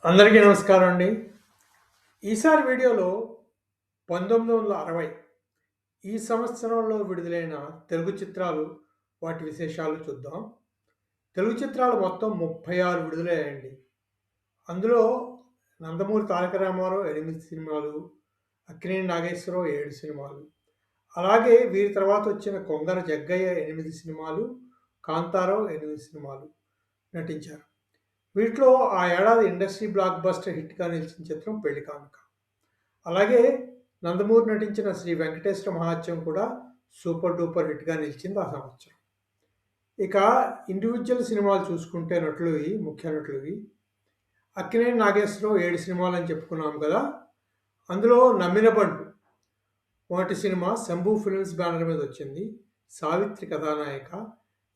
అందరికీ నమస్కారం అండి. ఈసారి వీడియోలో 1960 ఈ సంవత్సరంలో విడుదలైన తెలుగు చిత్రాలు, వాటి విశేషాలు చూద్దాం. తెలుగు చిత్రాలు మొత్తం 36 విడుదలయ్యాయండి. అందులో నందమూరి తారక రామారావు 8 సినిమాలు, అక్కినేని నాగేశ్వరరావు 7 సినిమాలు, అలాగే వీరి తర్వాత వచ్చిన కొంగర జగ్గయ్య 8 సినిమాలు, కాంతారావు 8 సినిమాలు నటించారు. వీటిలో ఆ ఏడాది ఇండస్ట్రీ బ్లాక్ బస్టర్ హిట్‌గా నిలిచిన చిత్రం 'పెళ్లి కానుక'. అలాగే నందమూరి నటించిన 'శ్రీ వెంకటేశ్వర మహాత్యం' కూడా సూపర్ డూపర్ హిట్‌గా నిలిచింది ఆ సంవత్సరం. ఇక ఇండివిడ్యువల్ సినిమాలు చూసుకుంటే నటులవి, ముఖ్య నటులవి అక్కినేని నాగేశ్వరరావు 7 సినిమాలని చెప్పుకున్నాం కదా! అందులో 'నమ్మిన బంటు' మొదటి సినిమా శంభు ఫిల్మ్స్ బ్యానర్ మీద వచ్చింది. సావిత్రి కథానాయిక,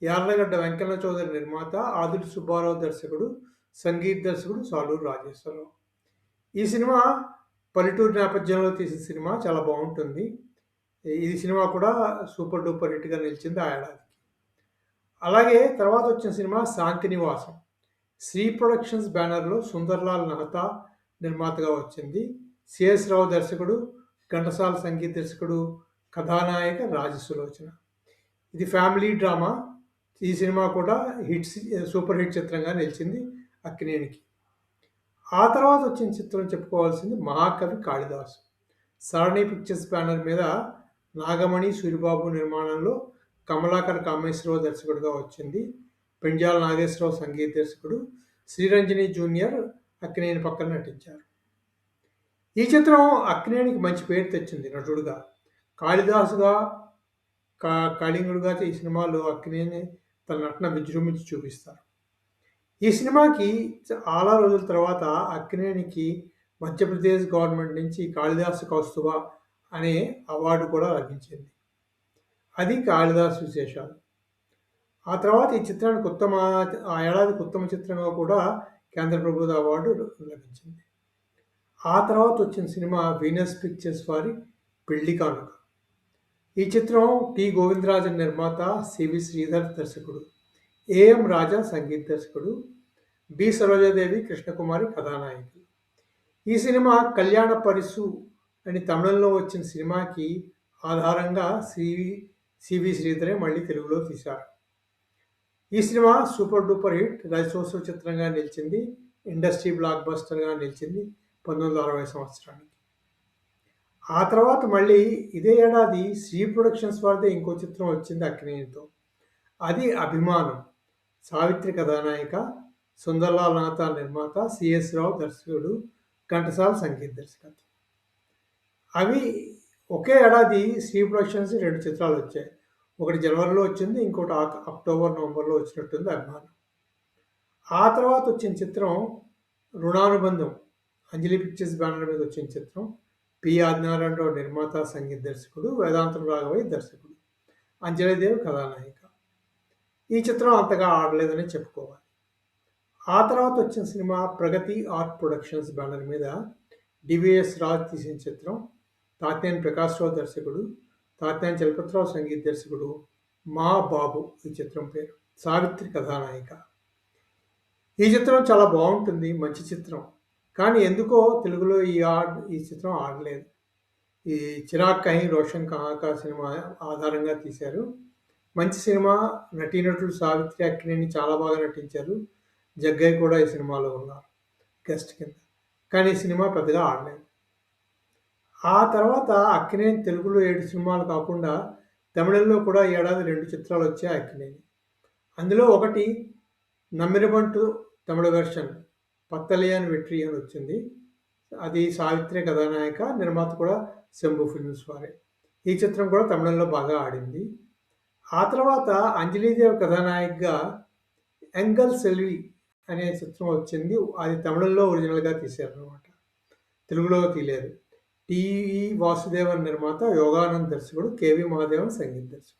యార్లగడ్డ వెంకన్న చౌదరి నిర్మాత, ఆదుర్తి సుబ్బారావు దర్శకుడు, సంగీత దర్శకుడు సాలూరు రాజేశ్వరరావు. ఈ సినిమా పల్లెటూరు నేపథ్యంలో తీసిన సినిమా, చాలా బాగుంటుంది. ఈ సినిమా కూడా సూపర్ డూపర్ హిట్‌గా నిలిచింది ఆ ఏడాదికి. అలాగే తర్వాత వచ్చిన సినిమా 'శాంతినివాసం'. శ్రీ ప్రొడక్షన్స్ బ్యానర్‌లో సుందర్‌లాల్ మెహతా నిర్మాతగా వచ్చింది. సిఎస్ రావు దర్శకుడు, ఘంటసాల సంగీత దర్శకుడు, కథానాయిక రాజసులోచన. ఇది ఫ్యామిలీ డ్రామా. ఈ సినిమా కూడా సూపర్ హిట్ చిత్రంగా నిలిచింది అక్కినేనికి. ఆ తర్వాత వచ్చిన చిత్రం చెప్పుకోవాల్సింది 'మహాకవి కాళిదాసు'. సరణి పిక్చర్స్ బ్యానర్ మీద నాగమణి, సూరిబాబు నిర్మాణంలో కమలాకర్ కామేశ్వరరావు దర్శకుడిగా వచ్చింది. పెండ్యాల నాగేశ్వరరావు సంగీత దర్శకుడు, శ్రీరంజని జూనియర్ అక్కినేని పక్కన నటించారు. ఈ చిత్రం అక్కినేనికి మంచి పేరు తెచ్చింది నటుడుగా. కాళిదాసుగా, కళింగుడుగా ఈ సినిమాలో అక్కినేని తన నటన విజృంభించి చూపిస్తారు. ఈ సినిమాకి చాలా రోజుల తర్వాత అక్కినేనికి మధ్యప్రదేశ్ గవర్నమెంట్ నుంచి కాళిదాసు కౌస్తుభ అనే అవార్డు కూడా లభించింది. అది కాళిదాసు విశేషాలు. ఆ తర్వాత ఈ చిత్రానికి ఆ ఏడాదికి ఉత్తమ చిత్రంగా కూడా కేంద్ర ప్రభుత్వ అవార్డు లభించింది. ఆ తర్వాత వచ్చిన సినిమా వీనస్ పిక్చర్స్ వారి 'పెళ్లి కానుక'. ఈ చిత్రం టి. గోవిందరాజన్ నిర్మాత, సివి శ్రీధర్ దర్శకుడు, ఏఎం రాజా సంగీత దర్శకుడు, బి సరోజాదేవి, కృష్ణకుమారి కథానాయకులు. ఈ సినిమా 'కళ్యాణ పరిసు' అని తమిళంలో వచ్చిన సినిమాకి ఆధారంగా సివి శ్రీధరే మళ్ళీ తెలుగులో తీశారు. ఈ సినిమా సూపర్ డూపర్ హిట్, రజతోత్సవ చిత్రంగా నిలిచింది, ఇండస్ట్రీ బ్లాక్ బస్టర్గా నిలిచింది 1960 సంవత్సరానికి. ఆ తర్వాత మళ్ళీ ఇదే ఏడాది శ్రీ ప్రొడక్షన్స్ వారిదే ఇంకో చిత్రం వచ్చింది అక్కినేనితో. అది 'అభిమానం'. సావిత్రి కథానాయిక, సుందర్లాల్ మెహతా నిర్మాత, సిఎస్ రావు దర్శకుడు, ఘంటసాల సంగీత దర్శకత్వం. అవి ఒకే ఏడాది శ్రీ ప్రొడక్షన్స్ 2 చిత్రాలు వచ్చాయి. ఒకటి జనవరిలో వచ్చింది, ఇంకోటి అక్టోబర్, నవంబర్లో వచ్చినట్టుంది 'అభిమానం'. ఆ తర్వాత వచ్చిన చిత్రం 'రుణానుబంధం'. అంజలి పిక్చర్స్ బ్యానర్ మీద వచ్చిన చిత్రం. పి. ఆదినారాయణరావు నిర్మాత, సంగీత దర్శకుడు, వేదాంతం రాఘవయ్య దర్శకుడు, అంజలిదేవి కథానాయిక. ఈ చిత్రం అంతగా ఆడలేదని చెప్పుకోవాలి. ఆ తర్వాత వచ్చిన సినిమా 'ప్రగతి ఆర్ట్ ప్రొడక్షన్స్' బ్యానర్ మీద డివిఎస్ రాజ్ తీసిన చిత్రం. తాత్యాన్ ప్రకాశ్రావు దర్శకుడు, తాత్యాన్ చలపతిరావు సంగీత దర్శకుడు, మా బాబు ఈ చిత్రం పేరు. సావిత్రి కథానాయిక. ఈ చిత్రం చాలా బాగుంటుంది, మంచి చిత్రం. కానీ ఎందుకో తెలుగులో ఈ చిత్రం ఆడలేదు. ఈ 'చిరాగ్ కహీ రోషన్ కహా కా' సినిమా ఆధారంగా తీశారు. మంచి సినిమా. నటీనటులు సావిత్రి, అక్కినేని చాలా బాగా నటించారు. జగ్గయ్య కూడా ఈ సినిమాలో ఉన్నారు గెస్ట్ కింద. కానీ ఈ సినిమా పెద్దగా ఆడలేదు. ఆ తర్వాత అక్కినేని తెలుగులో 7 సినిమాలు కాకుండా తమిళంలో కూడా ఈ ఏడాది 2 చిత్రాలు వచ్చాయి అక్కినేని. అందులో ఒకటి 'నమ్మిన బంటు' తమిళ వెర్షన్ 'పత్తలియాన్ వెట్రి' అని వచ్చింది. అది సావిత్రి కథానాయిక, నిర్మాత కూడా శంభు ఫిల్మ్స్ వారే. ఈ చిత్రం కూడా తమిళంలో బాగా ఆడింది. ఆ తర్వాత అంజలీదేవి కథానాయికగా 'ఎంగల్ సెల్వి' అనే చిత్రం వచ్చింది. అది తమిళంలో ఒరిజినల్గా తీశారనమాట, తెలుగులో తీయలేదు. టి.ఈ. వాసుదేవన్ నిర్మాత, యోగానంద్ దర్శకుడు, కెవి మహాదేవన్ సంగీత దర్శకుడు.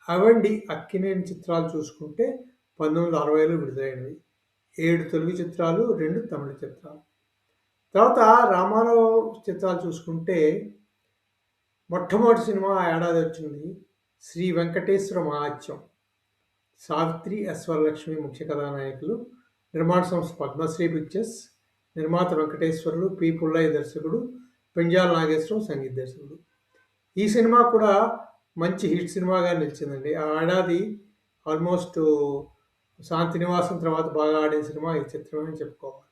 అవండి అక్కినేని చిత్రాలు చూసుకుంటే 1960లో విడుదలైనవి. 7 తెలుగు చిత్రాలు, 2 తమిళ చిత్రాలు. తర్వాత రామారావు చిత్రాలు చూసుకుంటే మొట్టమొదటి సినిమా ఆ ఏడాది వచ్చింది 'శ్రీ వెంకటేశ్వర మహాత్యం'. సావిత్రి, ఎస్. వరలక్ష్మి ముఖ్య కథానాయకులు. నిర్మాణ సంస్థ పద్మశ్రీ పిక్చర్స్. నిర్మాత వెంకటేశ్వర్లు, పి. పుల్లయ్య దర్శకుడు, పెంజాల నాగేశ్వరరావు సంగీత దర్శకుడు. ఈ సినిమా కూడా మంచి హిట్ సినిమాగా నిలిచిందండి. ఆ ఏడాది ఆల్మోస్ట్ శాంతినివాసం తర్వాత బాగా ఆడిన సినిమా ఈ చిత్రం అని చెప్పుకోవాలి.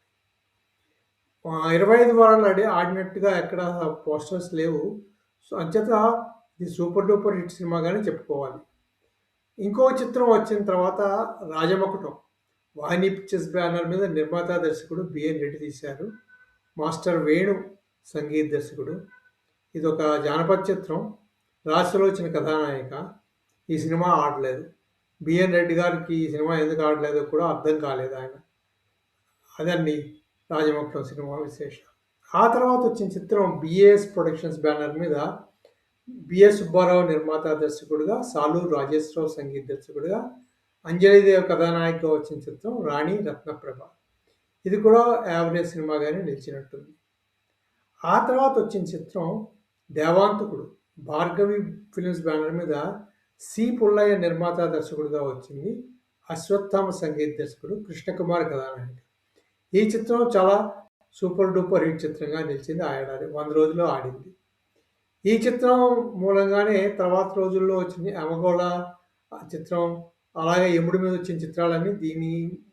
25 వారాలు ఆడినట్టుగా ఎక్కడ పోస్టర్స్ లేవు. సో, అంచేత ఇది సూపర్ డూపర్ హిట్ సినిమాగానే చెప్పుకోవాలి. ఇంకో చిత్రం వచ్చిన తర్వాత రాజమకుటం. వాహిని పిక్చర్స్ బ్యానర్ మీద నిర్మాత, దర్శకుడు బిఎన్ రెడ్డి తీశారు. మాస్టర్ వేణు సంగీత దర్శకుడు. ఇదొక జానపద చిత్రం. రాజసులోచన కథానాయిక. ఈ సినిమా ఆడలేదు. బిఎన్ రెడ్డి గారికి ఈ సినిమా ఎందుకు ఆడలేదో కూడా అర్థం కాలేదు ఆయన. అదండి రాజమకుటం సినిమా విశేషం. ఆ తర్వాత వచ్చిన చిత్రం బిఏఎస్ ప్రొడక్షన్స్ బ్యానర్ మీద బిఎస్ సుబ్బారావు నిర్మాత, దర్శకుడుగా, సాలూరు రాజేశ్వరరావు సంగీత దర్శకుడుగా, అంజలిదేవి కథానాయికగా వచ్చిన చిత్రం రాణి రత్నప్రభ. ఇది కూడా యావరేజ్ సినిమాగానే నిలిచినట్టుంది. ఆ తర్వాత వచ్చిన చిత్రం దేవాంతకుడు. భార్గవి ఫిల్మ్స్ బ్యానర్ మీద సి. పుల్లయ్య నిర్మాత, దర్శకుడుగా వచ్చింది. అశ్వత్థామ సంగీత దర్శకుడు, కృష్ణకుమార్ కథానాయక. ఈ చిత్రం చాలా సూపర్ డూపర్ హిట్ చిత్రంగా నిలిచింది. ఆ ఏడాది 100 రోజులు ఆడింది. ఈ చిత్రం మూలంగానే తర్వాత రోజుల్లో వచ్చిన అమగోళ చిత్రం, అలాగే యముడి మీద వచ్చిన చిత్రాలన్నీ దీని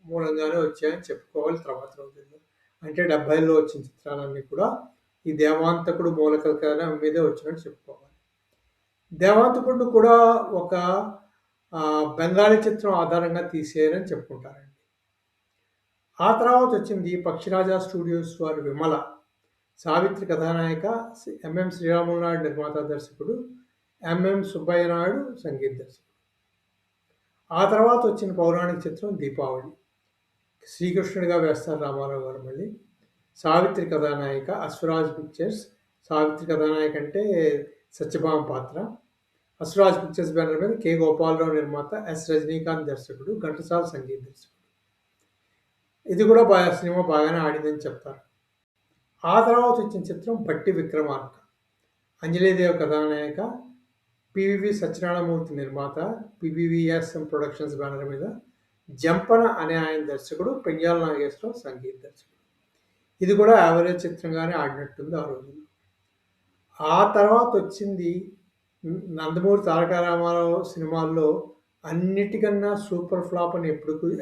మూలంగానే వచ్చాయని చెప్పుకోవాలి. తర్వాత రోజుల్లో అంటే 70లో వచ్చిన చిత్రాలన్నీ కూడా ఈ దేవాంతకుడు మూలకథ మీదే వచ్చినట్టు చెప్పుకోవాలి. దేవాంతకుడు కూడా ఒక బెంగాలీ చిత్రం ఆధారంగా తీసేయరని చెప్పుకుంటారండి. ఆ తర్వాత వచ్చింది పక్షిరాజా స్టూడియోస్ వారి విమల. సావిత్రి కథానాయిక, ఎంఎం శ్రీరాములు నాయుడు నిర్మాత, దర్శకుడు, ఎంఎం సుబ్బయ్య నాయుడు సంగీత దర్శకుడు. ఆ తర్వాత వచ్చిన పౌరాణిక చిత్రం దీపావళి. శ్రీకృష్ణుడిగా వేస్తారు రామారావు గారు. మళ్ళీ సావిత్రి కథానాయిక, అశ్వరాజ్ పిక్చర్స్. సావిత్రి కథానాయిక అంటే సత్యభామ పాత్ర. అశ్వరాజ్ పిక్చర్స్ బ్యానర్ మీద కె. గోపాలరావు నిర్మాత, ఎస్. రజనీకాంత్ దర్శకుడు, ఘంటసాల సంగీత దర్శకుడు. ఇది కూడా సినిమా బాగానే ఆడిందని చెప్తారు. ఆ తర్వాత వచ్చిన చిత్రం భట్టి విక్రమార్క. అంజలీదేవి కథానాయక, పివివి సత్యనారాయణమూర్తి నిర్మాత, పివివిఎస్ఎం ప్రొడక్షన్స్ బ్యానర్ మీద జంపన అనే ఆయన దర్శకుడు, పెంజాల నాగేశ్వరరావు సంగీత దర్శకుడు. ఇది కూడా యావరేజ్ చిత్రంగానే ఆడినట్టుంది ఆ రోజుల్లో. ఆ తర్వాత వచ్చింది నందమూరి తారక రామారావు సినిమాల్లో అన్నిటికన్నా సూపర్ ఫ్లాప్ అని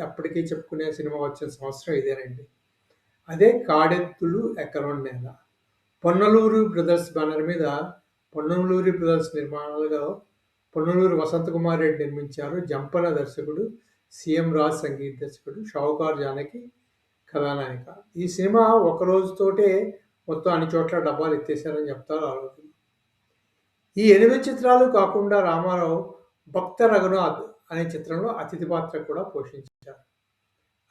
ఎప్పటికీ చెప్పుకునే సినిమా వచ్చిన సంవత్సరం ఇదేనండి. అదే కాడెత్తులు ఎకరం నేల. పొన్నలూరు బ్రదర్స్ బ్యానర్ మీద పొన్నలూరి బ్రదర్స్ నిర్మాణాలుగా పొన్నలూరు వసంతకుమార్ రెడ్డి నిర్మించారు. జంపన దర్శకుడు, సిఎం రాజ్ సంగీత దర్శకుడు, షావుకార్ జానకి కథానాయిక. ఈ సినిమా ఒక రోజుతోటే మొత్తం అన్ని చోట్ల డబ్బాలు ఎత్తేసారని చెప్తారు ఆ రోజుల్లో. ఈ 8 చిత్రాలు కాకుండా రామారావు భక్త రఘునాథ్ అనే చిత్రంలో అతిథి పాత్ర కూడా పోషించారు.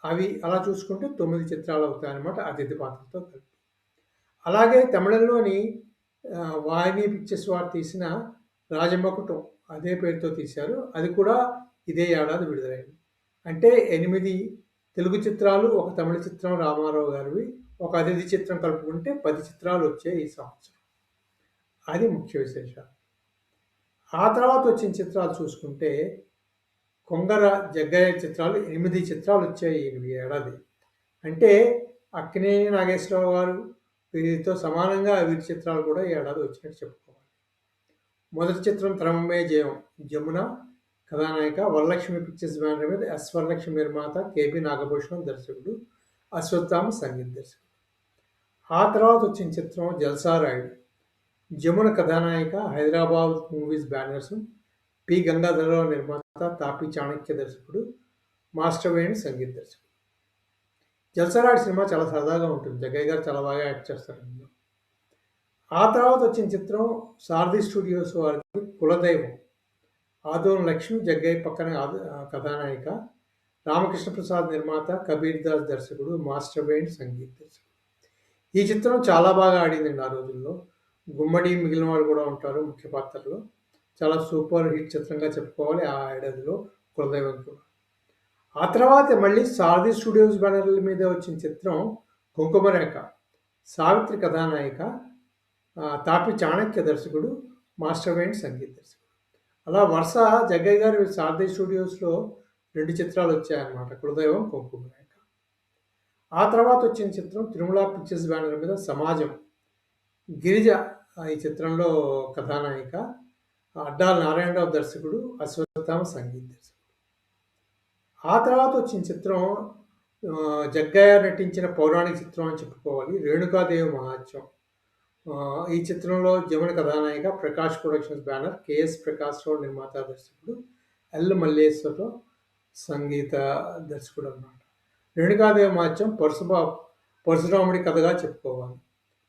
అవి అలా చూసుకుంటే 9 చిత్రాలు అవుతాయన్నమాట అతిథి పాత్రతో కలిపి. అలాగే తమిళంలోని వాహిని పిక్చర్స్ వారు తీసిన రాజమకుటం అదే పేరుతో తీశారు. అది కూడా ఇదే ఏడాది విడుదలైంది. అంటే 8 తెలుగు చిత్రాలు, ఒక తమిళ చిత్రం రామారావు గారివి, ఒక అతిథి చిత్రం కలుపుకుంటే 10 చిత్రాలు వచ్చాయి ఈ సంవత్సరం. అది ముఖ్య విశేషం. ఆ తర్వాత వచ్చిన చిత్రాలు చూసుకుంటే కొంగర జగ్గయ్య చిత్రాలు 8 చిత్రాలు వచ్చాయి ఈ ఏడాది. అంటే అక్కినేని నాగేశ్వరరావు గారు వీరితో సమానంగా వీరి చిత్రాలు కూడా ఈ ఏడాది వచ్చినట్టు చెప్పుకోవాలి. మొదటి చిత్రం త్రమమే జయం. జమున కథానాయిక, వరలక్ష్మి పిక్చర్స్ బ్యానర్ మీద ఎస్. వరలక్ష్మి నిర్మాత, కేబి నాగభూషణం దర్శకుడు, అశ్వత్థామ సంగీత దర్శకుడు. ఆ తర్వాత వచ్చిన చిత్రం జల్సారాయుడు. జమున కథానాయిక, Hyderabad movies banners, P. Gangadhara Rao నిర్మాత, తాపి చాణక్య దర్శకుడు, మాస్టర్ వేణు సంగీత దర్శకుడు. జల్సారాయుడు సినిమా చాలా సరదాగా ఉంటుంది. జగ్గయ్య గారు చాలా బాగా యాక్ట్ చేస్తారు అందులో. ఆ తర్వాత వచ్చిన చిత్రం సారథి స్టూడియోస్ వారికి కులదైవం. ఆదోన్ లక్ష్మి జగ్గయ్య పక్కన కథానాయిక, రామకృష్ణ ప్రసాద్ నిర్మాత, కబీర్ దాస్ దర్శకుడు, మాస్టర్ వేణు సంగీత దర్శకుడు. ఈ చిత్రం చాలా బాగా ఆడిందండి ఆ రోజుల్లో. గుమ్మడి మిగిలిన వాళ్ళు కూడా ఉంటారు ముఖ్య పాత్రలో. చాలా సూపర్ హిట్ చిత్రంగా చెప్పుకోవాలి ఆ ఏడాదిలో కులదైవం కూడా. ఆ తర్వాత మళ్ళీ సారథి స్టూడియోస్ బ్యానర్ల మీద వచ్చిన చిత్రం కుంకుమరేఖ. సావిత్రి కథానాయిక, తాపి చాణక్య దర్శకుడు, మాస్టర్ వేణు సంగీత దర్శకుడు. అలా వరుస జగ్గయ్య గారి సారథి స్టూడియోస్లో 2 చిత్రాలు వచ్చాయన్నమాట, కులదైవం, కుంకుమరేఖ. ఆ తర్వాత వచ్చిన చిత్రం తిరుమల పిక్చర్స్ బ్యానర్ మీద సమాజం. గిరిజ ఈ చిత్రంలో కథానాయిక. అడ్డాల నారాయణరావు దర్శకుడు, అశ్వత్థామ సంగీత దర్శకుడు. ఆ తర్వాత వచ్చిన చిత్రం జగ్గయ్య నటించిన పౌరాణిక చిత్రం అని చెప్పుకోవాలి, రేణుకాదేవి మహాత్యం. ఈ చిత్రంలో జమున కథానాయిక, Prakash productions banner, K S Prakashrao నిర్మాత దర్శకుడు, ఎల్ మల్లేశ్వరరావు సంగీత దర్శకుడు అన్నమాట. రేణుకాదేవి మహాత్యం పరశురాముడి కథగా చెప్పుకోవాలి.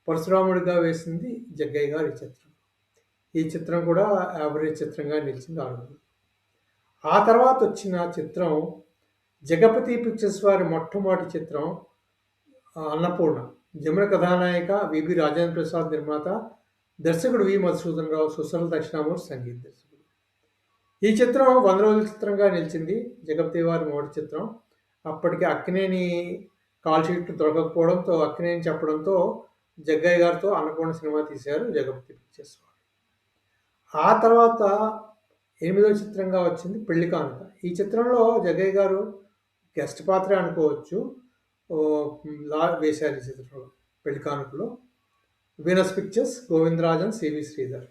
పరశురాముడిగా వేసింది జగ్గయ్య గారి చిత్రం. ఈ చిత్రం కూడా యావరేజ్ చిత్రంగా నిలిచింది ఆ రోజు. ఆ తర్వాత వచ్చిన చిత్రం జగపతి పిక్చర్స్ వారి మొట్టమొదటి చిత్రం అన్నపూర్ణ. జమున కథానాయిక, విబి రాజేంద్ర ప్రసాద్ నిర్మాత, దర్శకుడు వి మధుసూదన్ రావు, సుసల దక్షిణామూర్తి సంగీత దర్శకుడు. ఈ చిత్రం 100 రోజుల చిత్రంగా నిలిచింది. జగపతి వారి మొదటి చిత్రం. అప్పటికి అక్కినేని కాల్ షీట్లు దొరకకపోవడంతో, అక్కినేని చెప్పడంతో జగ్గయ్య గారితో అన్నపూర్ణ సినిమా తీశారు జగపతి పిక్చర్స్ వారు. ఆ తర్వాత 8వ చిత్రంగా వచ్చింది పెళ్లి కానుక. ఈ చిత్రంలో జగ్గయ్య గారు గెస్ట్ పాత్ర అనుకోవచ్చు వేశారు ఈ చిత్రంలో. పెళ్లి కానుకలో Venus pictures, Govindarajan, CV Sridhar.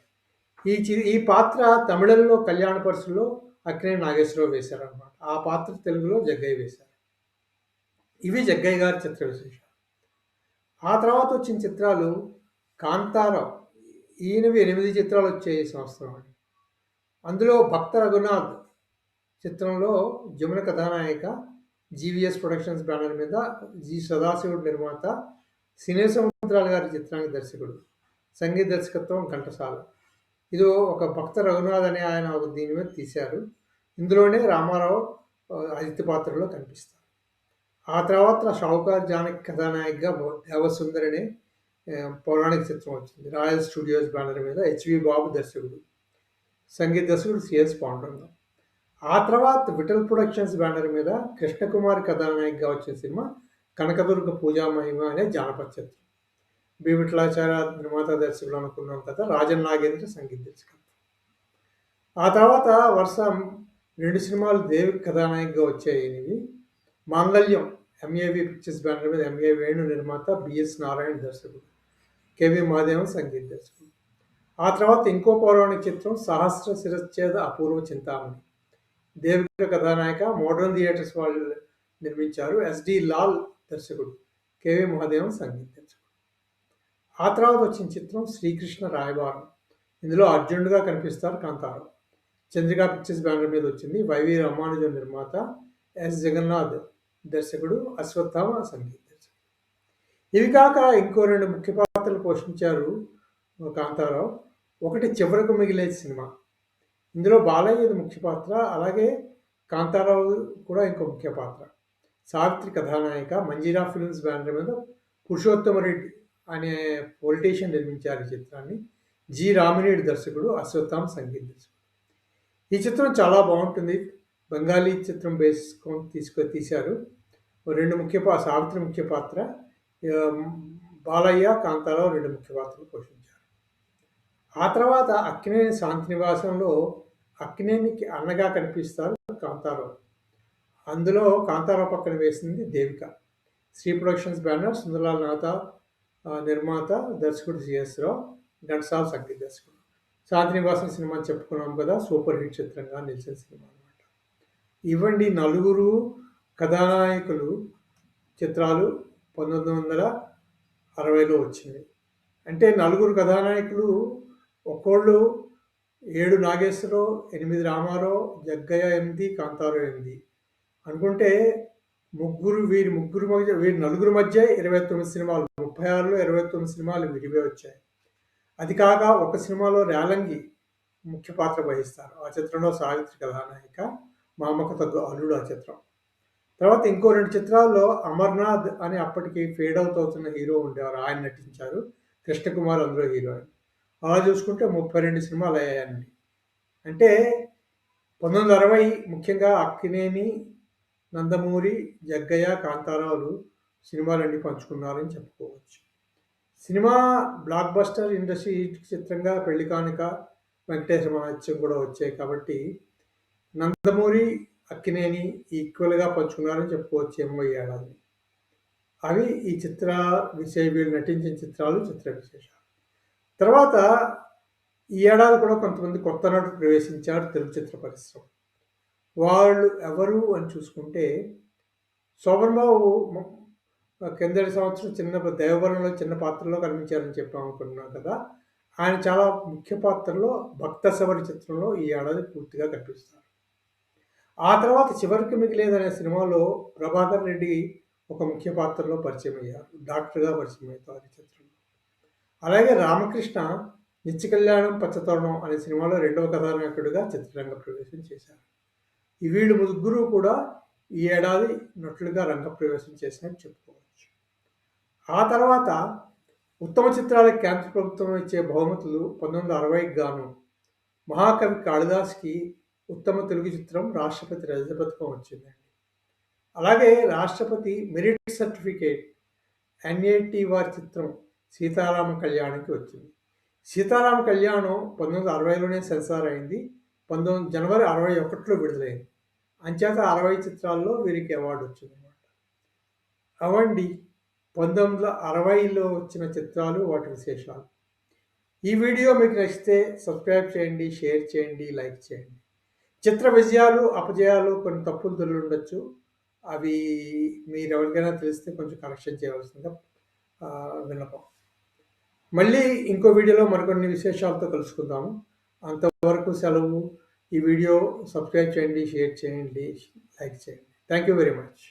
ఈ పాత్ర తమిళంలో కళ్యాణ పరుసులో అక్కినేని నాగేశ్వరరావు వేశారు అనమాట. ఆ పాత్ర తెలుగులో జగ్గయ్య వేశారు. ఇవి జగ్గయ్య గారి చిత్ర విశేషాలు. ఆ తర్వాత వచ్చిన చిత్రాలు కాంతారావు. ఈయనవి 8 చిత్రాలు వచ్చాయి ఈ సంవత్సరం. అందులో భక్త రఘునాథ్ చిత్రంలో జమున కథానాయిక, జీవీఎస్ ప్రొడక్షన్స్ బ్యానర్ మీద జి సదాశివుడు నిర్మాత, సినీ సముద్రాల గారి చిత్రానికి దర్శకుడు, సంగీత దర్శకత్వం ఘంటసాల. ఇది ఒక భక్త రఘునాథ్ అనే ఆయన దీని మీద తీశారు. ఇందులోనే రామారావు అతిథి పాత్రలో కనిపిస్తారు. ఆ తర్వాత షావుకార్ జానకి కథానాయికగా దేవసుందర్ అనే పౌరాణిక చిత్రం వచ్చింది. రాయల్ స్టూడియోస్ బ్యానర్ మీద హెచ్వి బాబు దర్శకుడు, సంగీత దర్శకుడు సిఎస్ పాండురంగం. ఆ తర్వాత విఠల్ ప్రొడక్షన్స్ బ్యానర్ మీద కృష్ణకుమారి కథానాయికగా వచ్చిన సినిమా కనకదుర్గ పూజా మహిమ అనే జానపద చిత్రం. బి విఠలాచార్య నిర్మాత దర్శకులు అనుకున్నాం కదా, రాజన్ నాగేంద్ర సంగీత దర్శకత్వం. ఆ తర్వాత వరుస 2 సినిమాలు దేవి కథానాయికగా వచ్చాయి. మాంగళ్యం ఎంఏవి పిక్చర్స్ బ్యానర్ మీద ఎంఏ వేణు నిర్మాత, బిఎస్ నారాయణ దర్శకుడు, కెవి మహాదేవన్ సంగీత దర్శకుడు. ఆ తర్వాత ఇంకో పౌరాణిక చిత్రం సహస్ర శిరచ్ఛేద అపూర్వ చింతామణి. దేవిక కథానాయిక, మోడర్న్ థియేటర్స్ వాళ్ళు నిర్మించారు. ఎస్డి లాల్ దర్శకుడు, కెవి మహాదేవన్ సంగీత దర్శకుడు. ఆ తర్వాత వచ్చిన చిత్రం శ్రీకృష్ణ రాయబారం. ఇందులో అర్జునుడిగా కనిపిస్తారు కాంతారావు. చంద్రికా పిక్చర్స్ బ్యానర్ మీద వచ్చింది. వైవి రామానుజన్ నిర్మాత, ఎస్ జగన్నాథ్ దర్శకుడు, అశ్వత్థామ సంగీత దర్శకుడు. ఇవి కాక ఇంకో 2 ముఖ్య పాత్రలు పోషించారు కాంతారావు. ఒకటి చివరకు మిగిలే సినిమా. ఇందులో బాలయ్యది ముఖ్య పాత్ర, అలాగే కాంతారావు కూడా ఇంకో ముఖ్య పాత్ర. సావిత్రి కథానాయిక, మంజీరా ఫిల్మ్స్ బ్యానర్ మీద పురుషోత్తమరెడ్డి అనే పొలిటీషియన్ నిర్మించారు ఈ చిత్రాన్ని. జి రామినేడు దర్శకుడు, అశ్వత్థామ సంగీత దర్శకుడు. ఈ చిత్రం చాలా బాగుంటుంది. బెంగాలీ చిత్రం బేసుకొని తీశారు. 2 సావిత్రి ముఖ్య పాత్ర, బాలయ్య, కాంతారావు 2 ముఖ్య పాత్రలు పోషించారు. ఆ తర్వాత అక్కినేని శాంతినివాసంలో అక్కినేనికి అన్నగా కనిపిస్తారు కాంతారావు. అందులో కాంతారావు పక్కన వేసింది దేవిక. శ్రీ ప్రొడక్షన్స్ బ్యానర్, సుందరలాల్ నాథ నిర్మాత, దర్శకుడు సిఎస్ రావు, ఘంటసాల సంగీత దర్శకుడు. శాంతినివాసం సినిమా చెప్పుకున్నాం కదా, సూపర్ హిట్ చిత్రంగా నిలిచిన సినిమా అనమాట. ఇవ్వండి 4 కథానాయకులు చిత్రాలు 1960లో వచ్చింది. అంటే 4 కథానాయకులు, ఒక్కోళ్ళు 7 నాగేశ్వరరావు, 8 రామారావు, జగ్గయ్య 8, కాంతారావు 8 అనుకుంటే వీరి నలుగురు మధ్య 29 సినిమాలు, 36లో 29 సినిమాలు విడివే వచ్చాయి. అది కాక ఒక సినిమాలో రేలంగి ముఖ్య పాత్ర వహిస్తారు. ఆ చిత్రంలో సావిత్రి కథానాయిక, మా అమ్మకు తగ్గ అల్లుడు ఆ చిత్రం. తర్వాత ఇంకో 2 చిత్రాల్లో అమర్నాథ్ అని అప్పటికి ఫేడ్ అవుట్ అవుతున్న హీరో ఉండేవారు, ఆయన నటించారు. కృష్ణకుమార్ అందులో హీరోయిన్. అలా చూసుకుంటే 32 సినిమాలు అయ్యాయండి. అంటే 1960 ముఖ్యంగా అక్కినేని, నందమూరి, జగ్గయ్య, కాంతారావులు సినిమాలన్నీ పంచుకున్నారని చెప్పుకోవచ్చు. సినిమా బ్లాక్ బస్టర్ ఇండస్ట్రీ చిత్రంగా పెళ్లి కానుక, వెంకటేశ్వర మహాత్యం కూడా వచ్చాయి కాబట్టి నందమూరి, అక్కినేని ఈక్వల్గా పంచుకున్నారని చెప్పుకోవచ్చు 80 ఏడాది. అవి ఈ వీళ్ళు నటించిన చిత్రాలు, చిత్ర విశేషాలు. తర్వాత ఈ ఏడాది కూడా కొంతమంది కొత్త నటులు ప్రవేశించారు తెలుగు చిత్ర పరిశ్రమ. వాళ్ళు ఎవరు అని చూసుకుంటే, శోభన్ బాబు కిందటి సంవత్సరం దేవబలంలో చిన్న పాత్రలో కనిపించారని చెప్పామనుకున్నాం కదా! ఆయన చాలా ముఖ్య పాత్రలో 'భక్త శబరి' చిత్రంలో ఈ ఏడాది పూర్తిగా కనిపిస్తారు. ఆ తర్వాత 'చివరికి మిగిలేదనే' సినిమాలో ప్రభాకర్ రెడ్డి ఒక ముఖ్య పాత్రలో పరిచయమయ్యారు. డాక్టర్‌గా పరిచయమవుతారు ఈ చిత్రంలో. అలాగే రామకృష్ణ 'నిత్య కళ్యాణం పచ్చతోరణం' అనే సినిమాలో రెండవ కథానాయకుడిగా చిత్రరంగ ప్రవేశం చేశారు. వీళ్ళు ముగ్గురు కూడా ఈ ఏడాది నటులుగా రంగప్రవేశం చేసినట్టు చెప్పుకోవచ్చు. ఆ తర్వాత ఉత్తమ చిత్రాలకు కేంద్ర ప్రభుత్వం ఇచ్చే బహుమతులు 1960కి గాను మహాకవి కాళిదాస్‌కి ఉత్తమ తెలుగు చిత్రం రాష్ట్రపతి రజత పథకం వచ్చిందండి. అలాగే రాష్ట్రపతి మెరిట్ సర్టిఫికేట్ ఎన్ఐటి వారి చిత్రం 'సీతారామ కళ్యాణ్‌కి వచ్చింది. 'సీతారామ కళ్యాణం' 1960లోనే సెన్సార్ అయింది. జనవరి 61లో విడుదలైంది. అంచేత 60 చిత్రాల్లో వీరికి అవార్డు వచ్చిందనమాట. అవండి 1960లో వచ్చిన చిత్రాలు, వాటి విశేషాలు. ఈ వీడియో మీకు నచ్చితే సబ్స్క్రైబ్ చేయండి, షేర్ చేయండి, లైక్ చేయండి. చిత్ర విజయాలు, అపజయాలు కొన్ని తప్పులు దొర్లుండొచ్చు. అవి మీరెవరికైనా తెలిస్తే కొంచెం కరెక్షన్ చేయవలసిందిగా విన్నపం. మళ్ళీ ఇంకో వీడియోలో మరికొన్ని విశేషాలతో కలుసుకుందాము. అంతవరకు సెలవు. ఈ వీడియో సబ్స్క్రైబ్ చేయండి, షేర్ చేయండి, లైక్ చేయండి. Thank you very much.